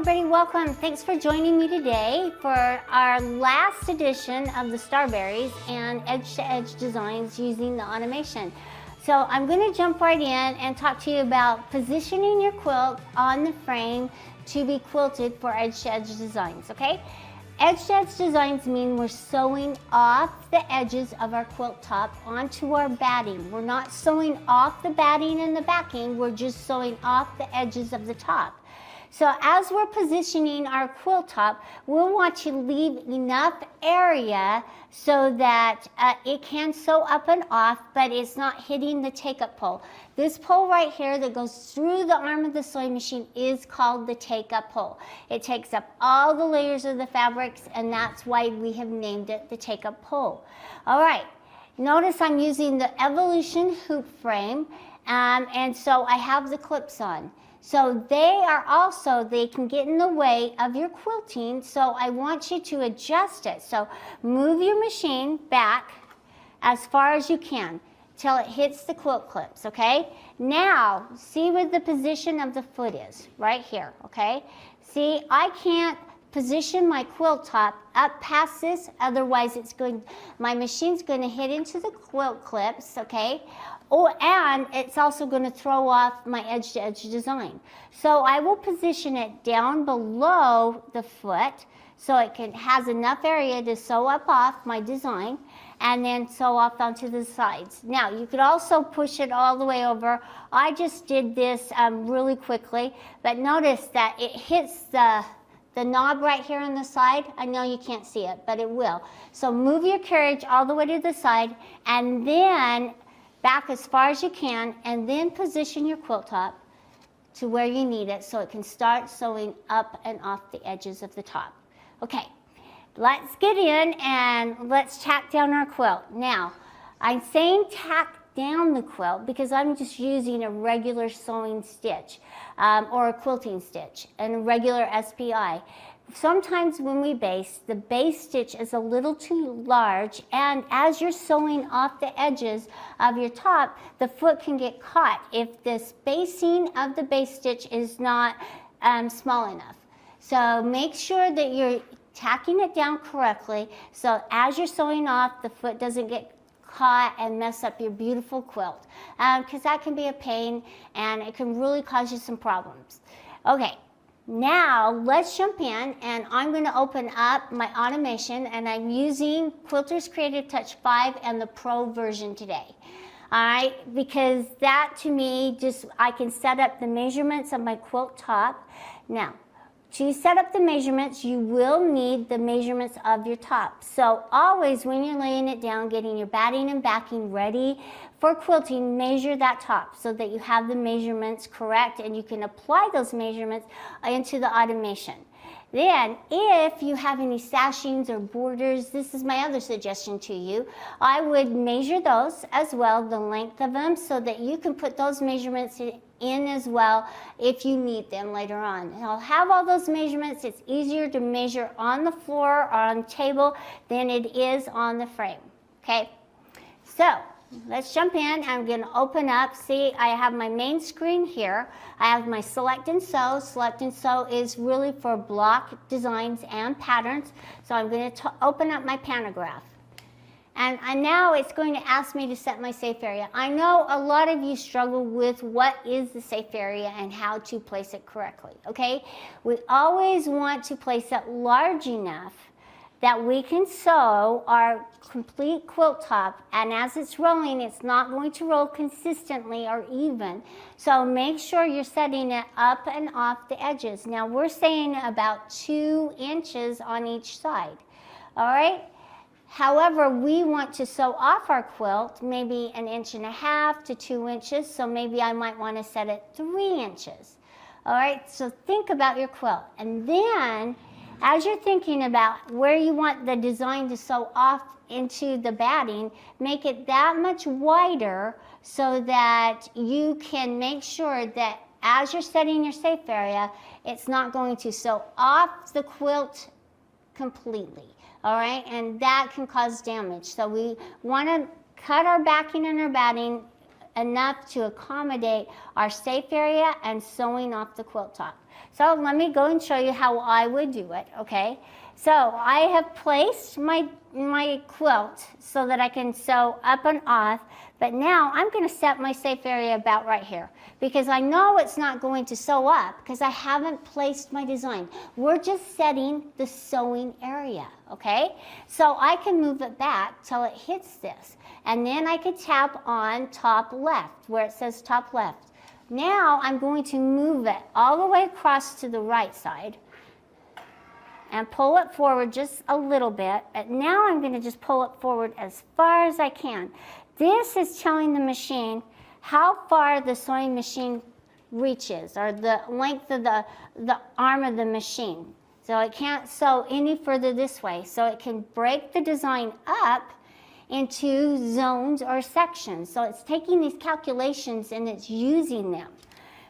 everybody, welcome. Thanks for joining me today for our last edition of the Starberries and edge-to-edge designs using the automation. So I'm going to jump right in and talk to you about positioning your quilt on the frame to be quilted for edge-to-edge designs, okay? Edge-to-edge designs mean we're sewing off the edges of our quilt top onto our batting. We're not sewing off the batting and the backing, we're just sewing off the edges of the top. So as we're positioning our quilt top, we'll want to leave enough area so that it can sew up and off, but it's not hitting the take-up pole. This pole right here that goes through the arm of the sewing machine is called the take-up pole. It takes up all the layers of the fabrics, and that's why we have named it the take-up pole. All right, notice I'm using the Evolution hoop frame, and so I have the clips on. So they can get in the way of your quilting, so I want you to adjust it. So move your machine back as far as you can till it hits the quilt clips, okay? Now, see where the position of the foot is, right here, okay? See, I can't position my quilt top up past this, otherwise my machine's going to hit into the quilt clips, okay? Oh, and it's also going to throw off my edge-to-edge design. So I will position it down below the foot so it has enough area to sew up off my design and then sew off onto the sides. Now, you could also push it all the way over. I just did this really quickly, but notice that it hits the knob right here on the side. I know you can't see it, but it will. So move your carriage all the way to the side and then back as far as you can, and then position your quilt top to where you need it so it can start sewing up and off the edges of the top. Okay, let's get in and let's tack down our quilt. Now, I'm saying tack down the quilt because I'm just using a regular sewing stitch or a quilting stitch and a regular SPI. Sometimes when we base, the base stitch is a little too large, and as you're sewing off the edges of your top, the foot can get caught if the spacing of the base stitch is not small enough. So make sure that you're tacking it down correctly so as you're sewing off, the foot doesn't get caught and mess up your beautiful quilt, because that can be a pain and it can really cause you some problems. Okay. Now, let's jump in, and I'm going to open up my automation, and I'm using Quilter's Creative Touch 5 and the Pro version today. All right, because that to me, I can set up the measurements of my quilt top. Now, to set up the measurements, you will need the measurements of your top. So always when you're laying it down, getting your batting and backing ready for quilting, measure that top so that you have the measurements correct and you can apply those measurements into the automation. Then, if you have any sashings or borders, this is my other suggestion to you. I would measure those as well, the length of them, so that you can put those measurements in as well if you need them later on. I'll have all those measurements. It's easier to measure on the floor or on the table than it is on the frame, okay? So, let's jump in. I'm going to open up. See, I have my main screen here. I have my Select and Sew. Select and Sew is really for block designs and patterns. So I'm going to open up my pantograph. And now it's going to ask me to set my safe area. I know a lot of you struggle with what is the safe area and how to place it correctly, okay? We always want to place it large enough that we can sew our complete quilt top, and as it's rolling, it's not going to roll consistently or even. So make sure you're setting it up and off the edges. Now we're saying about 2 inches on each side, all right? However, we want to sew off our quilt maybe 1.5 to 2 inches, so maybe I might want to set it 3 inches. All right, so think about your quilt. And then, as you're thinking about where you want the design to sew off into the batting, make it that much wider so that you can make sure that as you're setting your safe area, it's not going to sew off the quilt completely. All right, and that can cause damage. So we want to cut our backing and our batting enough to accommodate our safe area and sewing off the quilt top. So let me go and show you how I would do it, okay? So I have placed my quilt so that I can sew up and off, but now I'm going to set my safe area about right here because I know it's not going to sew up because I haven't placed my design. We're just setting the sewing area, okay? So I can move it back till it hits this, and then I could tap on top left where it says top left. Now I'm going to move it all the way across to the right side and pull it forward just a little bit. And now I'm going to just pull it forward as far as I can. This is telling the machine how far the sewing machine reaches, or the length of the arm of the machine. So it can't sew any further this way. So it can break the design up into zones or sections. So it's taking these calculations and it's using them.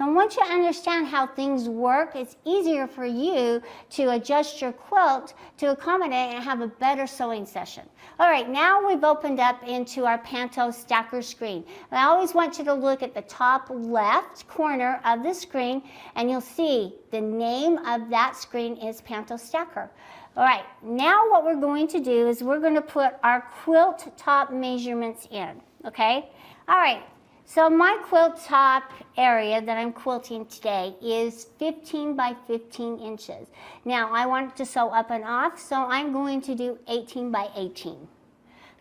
And once you understand how things work, it's easier for you to adjust your quilt to accommodate and have a better sewing session. All right, now we've opened up into our Panto stacker screen. And I always want you to look at the top left corner of the screen, and you'll see the name of that screen is Panto Stacker. All right, now what we're going to do is we're going to put our quilt top measurements in, okay? All right. So my quilt top area that I'm quilting today is 15 by 15 inches. Now I want it to sew up and off, so I'm going to do 18 by 18.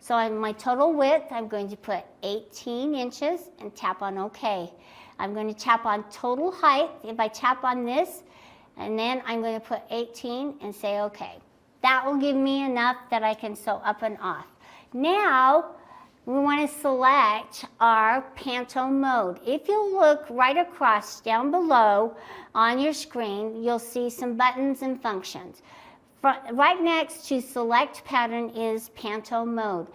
So on my total width, I'm going to put 18 inches and tap on OK. I'm going to tap on total height. If I tap on this, and then I'm going to put 18 and say OK. That will give me enough that I can sew up and off. Now, we want to select our Panto Mode. If you look right across down below on your screen, you'll see some buttons and functions. Right next to Select Pattern is Panto Mode.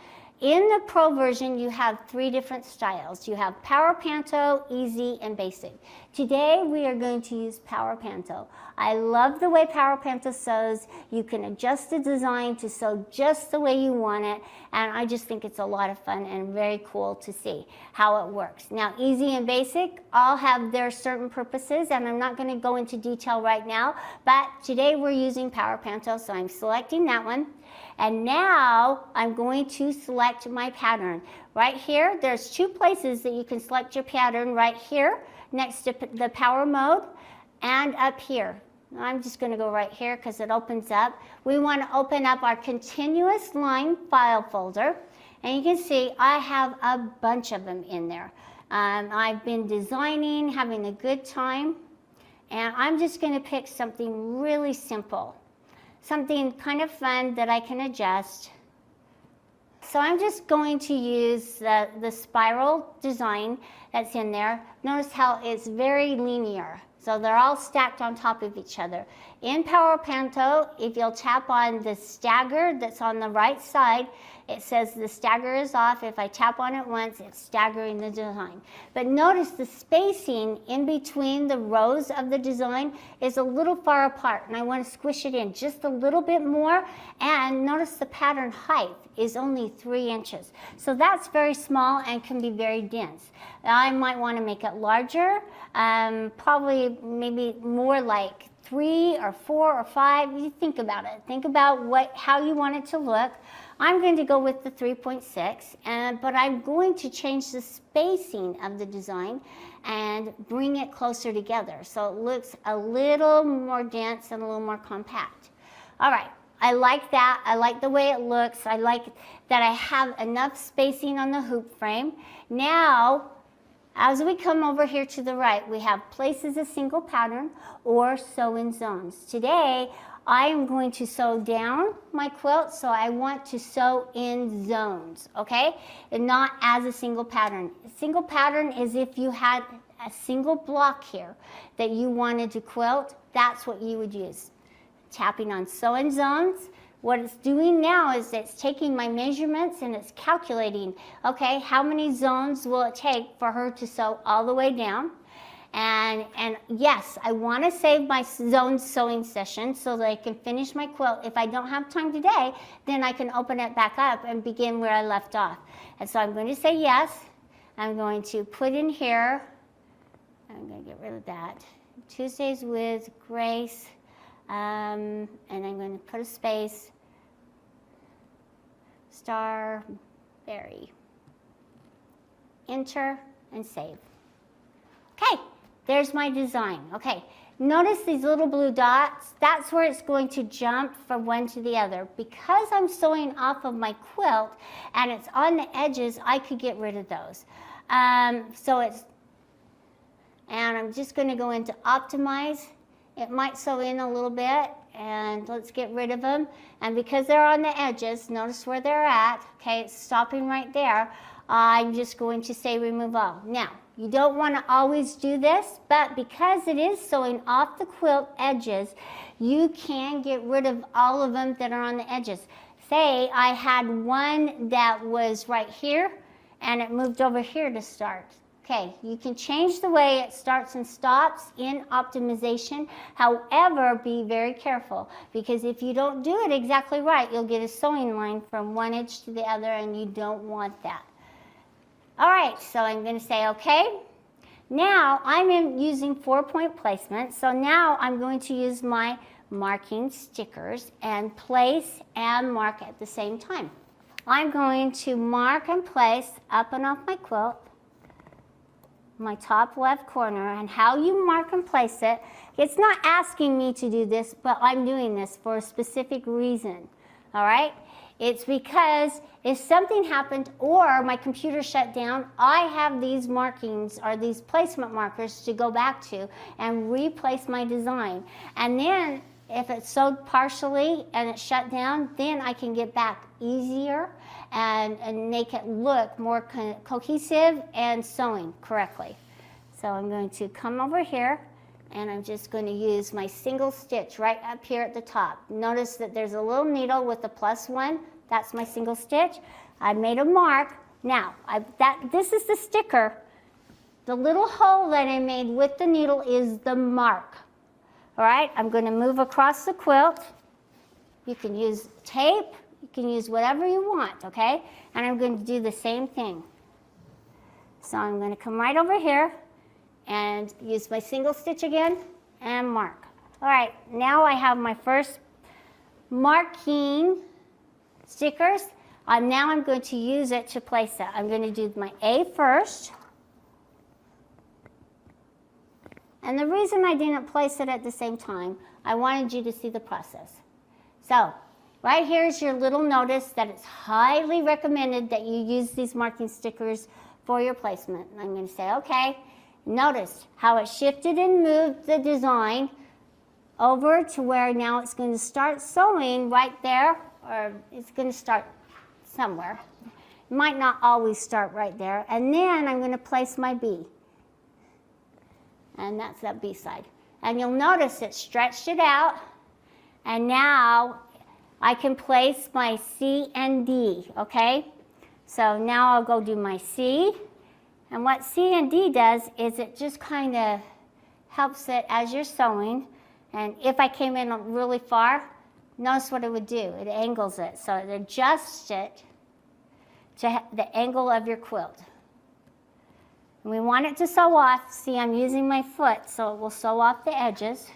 In the Pro version, you have 3 different styles. You have Power Panto, Easy, and Basic. Today, we are going to use Power Panto. I love the way Power Panto sews. You can adjust the design to sew just the way you want it, and I just think it's a lot of fun and very cool to see how it works. Now, Easy and Basic all have their certain purposes, and I'm not going to go into detail right now, but today we're using Power Panto, so I'm selecting that one. And now I'm going to select my pattern. Right here, there's 2 places that you can select your pattern, right here next to the Power Mode and up here. I'm just going to go right here because it opens up. We want to open up our continuous line file folder, and you can see I have a bunch of them in there. I've been designing, having a good time, and I'm just going to pick something really simple. Something kind of fun that I can adjust. So I'm just going to use the spiral design that's in there. Notice how it's very linear. So they're all stacked on top of each other. In Power Panto, if you'll tap on the stagger that's on the right side, it says the stagger is off. If I tap on it once, it's staggering the design. But notice the spacing in between the rows of the design is a little far apart, and I want to squish it in just a little bit more. And notice the pattern height is only 3 inches. So that's very small and can be very dense. I might want to make it larger, probably maybe more like 3 or 4 or 5. You think about it. Think about how you want it to look. I'm going to go with the 3.6, but I'm going to change the spacing of the design and bring it closer together so it looks a little more dense and a little more compact. All right, I like that. I like the way it looks. I like that I have enough spacing on the hoop frame. Now, as we come over here to the right, we have place as a single pattern or sew in zones. Today, I am going to sew down my quilt, so I want to sew in zones, okay? And not as a single pattern. A single pattern is if you had a single block here that you wanted to quilt, that's what you would use. Tapping on sew in zones. What it's doing now is it's taking my measurements and it's calculating, okay, how many zones will it take for her to sew all the way down? And yes, I want to save my zone sewing session so that I can finish my quilt. If I don't have time today, then I can open it back up and begin where I left off. And so I'm going to say yes. I'm going to put in here, I'm going to get rid of that, Tuesdays with Grace, and I'm going to put a space, Starberry. Enter and save. Okay, there's my design. Okay, notice these little blue dots. That's where it's going to jump from one to the other. Because I'm sewing off of my quilt and it's on the edges, I could get rid of those. And I'm just going to go into optimize. It might sew in a little bit, and let's get rid of them. And because they're on the edges, notice where they're at. Okay, it's stopping right there. I'm just going to say remove all. Now, you don't want to always do this, but because it is sewing off the quilt edges, you can get rid of all of them that are on the edges. Say I had one that was right here, and it moved over here to start. Okay, you can change the way it starts and stops in optimization. However, be very careful, because if you don't do it exactly right, you'll get a sewing line from one edge to the other, and you don't want that. All right, so I'm going to say okay. Now I'm using 4-point placement, so now I'm going to use my marking stickers and place and mark at the same time. I'm going to mark and place up and off my quilt, my top left corner, and how you mark and place it. It's not asking me to do this, but I'm doing this for a specific reason. All right? It's because if something happened or my computer shut down, I have these markings or these placement markers to go back to and replace my design. And then if it's sewed partially and it's shut down, then I can get back easier and make it look more cohesive and sewing correctly. So I'm going to come over here, and I'm just going to use my single stitch right up here at the top. Notice that there's a little needle with a +1. That's my single stitch. I made a mark. Now, this is the sticker. The little hole that I made with the needle is the mark. All right, I'm going to move across the quilt. You can use tape. You can use whatever you want, okay? And I'm going to do the same thing. So I'm going to come right over here and use my single stitch again and mark. All right, now I have my first marking stickers. Now I'm going to use it to place it. I'm going to do my A first. And the reason I didn't place it at the same time, I wanted you to see the process. So, right here is your little notice that it's highly recommended that you use these marking stickers for your placement. And I'm going to say, okay. Notice how it shifted and moved the design over to where now it's going to start sewing right there, or it's going to start somewhere. It might not always start right there. And then I'm going to place my B. And that's that B side. And you'll notice it stretched it out. And now I can place my C and D, okay? So now I'll go do my C. And what C and D does is it just kind of helps it as you're sewing. And if I came in really far, notice what it would do. It angles it. So it adjusts it to the angle of your quilt. And we want it to sew off. See, I'm using my foot, so it will sew off the edges.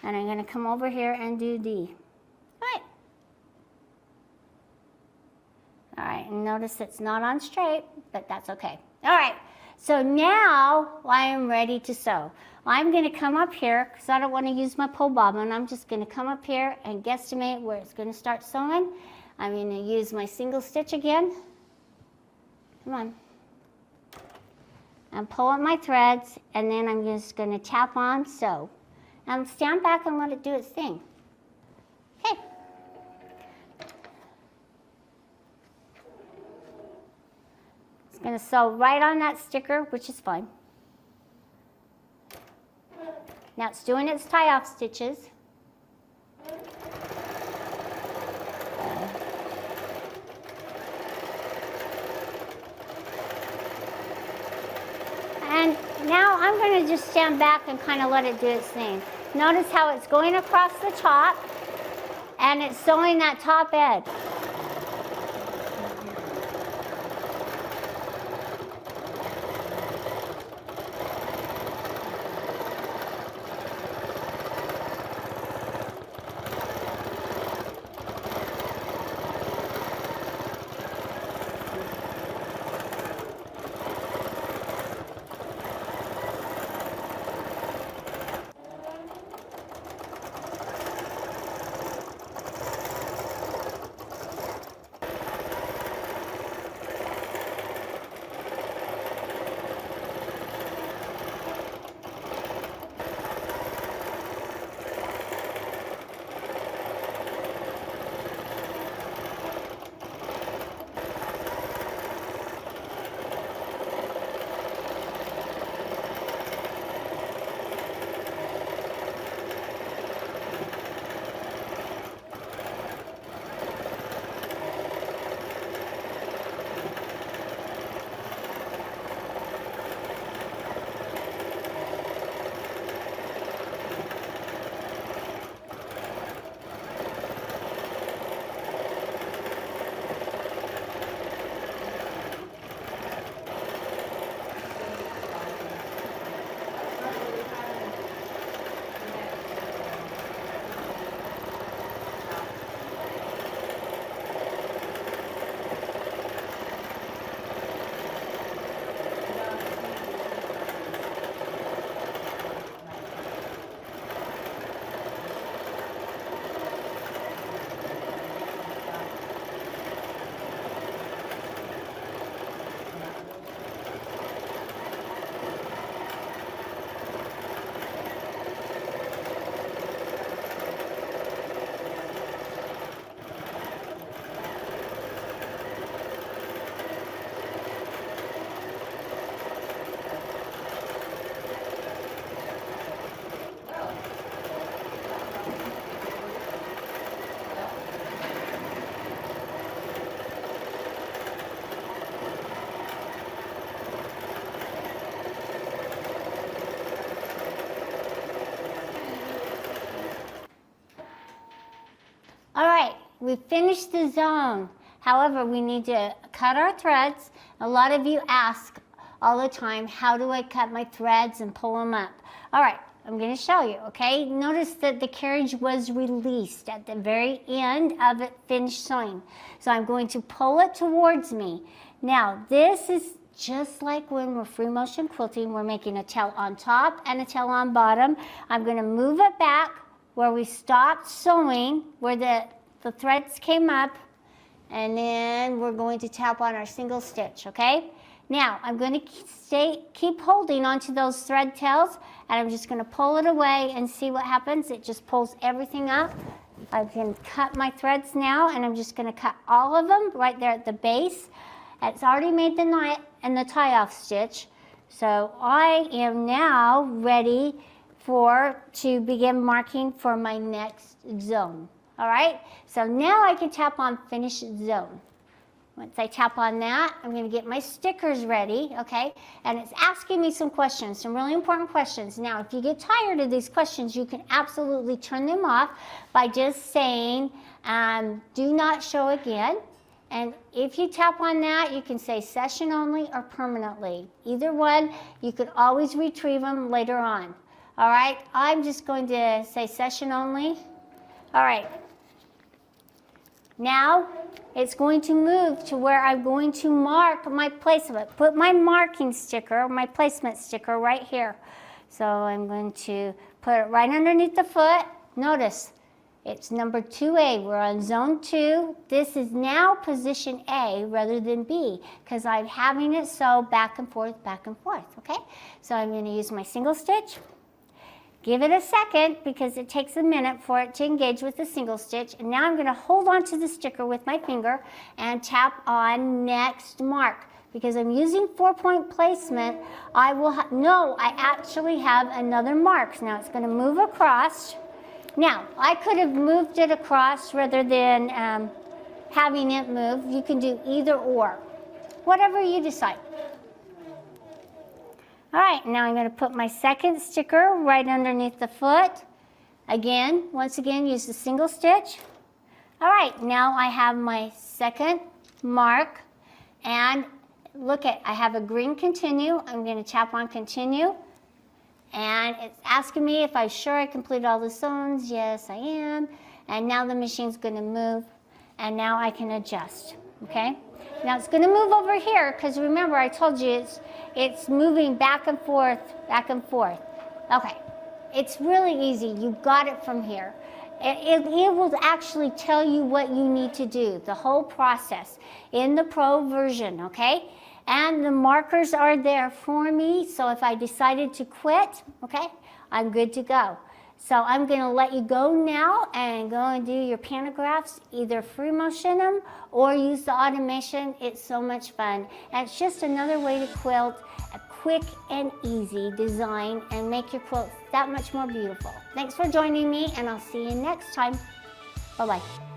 And I'm going to come over here and do D. All right, and notice it's not on straight, but that's okay. All right, so now I am ready to sew. I'm going to come up here because I don't want to use my pole bobbin. I'm just going to come up here and guesstimate where it's going to start sewing. I'm going to use my single stitch again. Come on. And pull up my threads, and then I'm just going to tap on sew. And stand back and let it do its thing. Okay. It's going to sew right on that sticker, which is fine. Now it's doing its tie-off stitches. And now I'm going to just stand back and kind of let it do its thing. Notice how it's going across the top, and it's sewing that top edge. we finished the zone. However, we need to cut our threads. A lot of you ask all the time, how do I cut my threads and pull them up? All right, I'm going to show you, okay? Notice that the carriage was released at the very end of it finished sewing. So I'm going to pull it towards me. Now, this is just like when we're free motion quilting, we're making a tail on top and a tail on bottom. I'm going to move it back where we stopped sewing, where the threads came up, and then we're going to tap on our single stitch, okay? Now, I'm going to keep holding onto those thread tails, and I'm just going to pull it away and see what happens. It just pulls everything up. I can cut my threads now, and I'm just going to cut all of them right there at the base. It's already made the knot and the tie-off stitch, so I am now ready to begin marking for my next zone. All right, so now I can tap on finish zone. Once I tap on that, I'm going to get my stickers ready, okay? And it's asking me some questions, some really important questions. Now, if you get tired of these questions, you can absolutely turn them off by just saying, do not show again. And if you tap on that, you can say session only or permanently. Either one, you could always retrieve them later on. All right, I'm just going to say session only. All right. Now, it's going to move to where I'm going to mark my placement. Put my marking sticker, my placement sticker right here. So I'm going to put it right underneath the foot. Notice, it's number 2A. We're on zone 2. This is now position A rather than B because I'm having it sew back and forth, okay? So I'm going to use my single stitch. Give it a second because it takes a minute for it to engage with the single stitch. And now I'm going to hold on to the sticker with my finger and tap on next mark. Because I'm using 4-point placement, I actually have another mark. Now it's going to move across. Now, I could have moved it across rather than having it move. You can do either or, whatever you decide. All right, now I'm going to put my second sticker right underneath the foot. Once again, use the single stitch. All right, now I have my second mark. And look I have a green continue. I'm going to tap on continue. And it's asking me if I'm sure I completed all the zones. Yes, I am. And now the machine's going to move. And now I can adjust, okay? Now it's going to move over here because remember I told you it's moving back and forth, back and forth. Okay, it's really easy. You got it from here. It will actually tell you what you need to do, the whole process in the Pro version, okay? And the markers are there for me, so if I decided to quit, okay, I'm good to go. So I'm going to let you go now and go and do your pantographs, either free motion them or use the automation. It's so much fun. And it's just another way to quilt, a quick and easy design and make your quilt that much more beautiful. Thanks for joining me and I'll see you next time. Bye-bye.